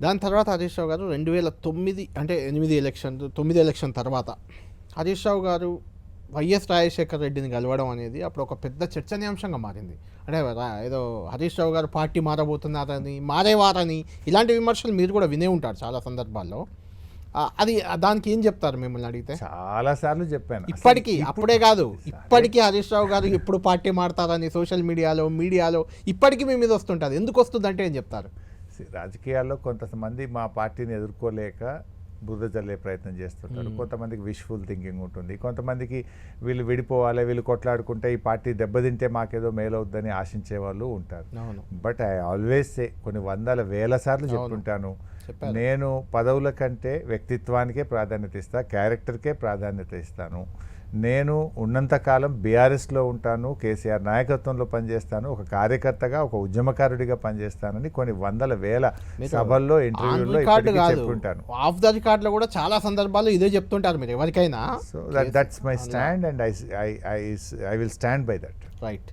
దాని తర్వాత హరీష్ రావు గారు 2009 అంటే 9 ఎలక్షన్ తర్వాత హరీష్ రావు గారు వైఎస్ రాజశేఖర రెడ్డిని కలవడం అనేది అప్పుడు ఒక పెద్ద చర్చనీయాంశంగా మారింది. అంటే ఏదో హరీష్ రావు గారు పార్టీ మారబోతున్నారని, మారేవారని ఇలాంటి విమర్శలు మీరు కూడా వినే ఉంటారు చాలా సందర్భాల్లో. అది దానికి ఏం చెప్తారు మిమ్మల్ని అడిగితే? చాలాసార్లు చెప్పాను. ఇప్పటికీ అప్పుడే కాదు, ఇప్పటికీ హరీష్ రావు గారు ఎప్పుడు పార్టీ మారతారని సోషల్ మీడియాలో ఇప్పటికీ మీ మీద వస్తుంటుంది. ఎందుకు వస్తుందంటే ఏం చెప్తారు? రాజకీయాల్లో కొంతమంది మా పార్టీని ఎదుర్కోలేక బురద జల్లే ప్రయత్నం చేస్తుంటారు. కొంతమందికి విష్ఫుల్ థింకింగ్ ఉంటుంది. కొంతమందికి వీళ్ళు విడిపోవాలి, వీళ్ళు కొట్లాడుకుంటే ఈ పార్టీ దెబ్బతింటే మాకేదో మేలవుద్దని ఆశించే వాళ్ళు ఉంటారు. బట్ ఐ ఆల్వేస్ సే, కొన్ని వందల వేల సార్లు చెప్తుంటాను, నేను పదవుల కంటే వ్యక్తిత్వానికే ప్రాధాన్యత ఇస్తా, క్యారెక్టర్కే ప్రాధాన్యత ఇస్తాను. నేను ఉన్నంతకాలం బీఆర్ఎస్లో ఉంటాను, కేసీఆర్ నాయకత్వంలో పనిచేస్తాను, ఒక కార్యకర్తగా, ఒక ఉద్యమకారుడిగా పనిచేస్తానని కొన్ని వందల వేల సభల్లో, ఇంటర్వ్యూల్లో చెప్పుకుంటాను. ఆఫ్ ద రికార్డులో కూడా చాలా సందర్భాల్లో ఇదే చెప్తుంటారు మీరు ఎవరికైనా. So that's my stand and I will stand by that. Right.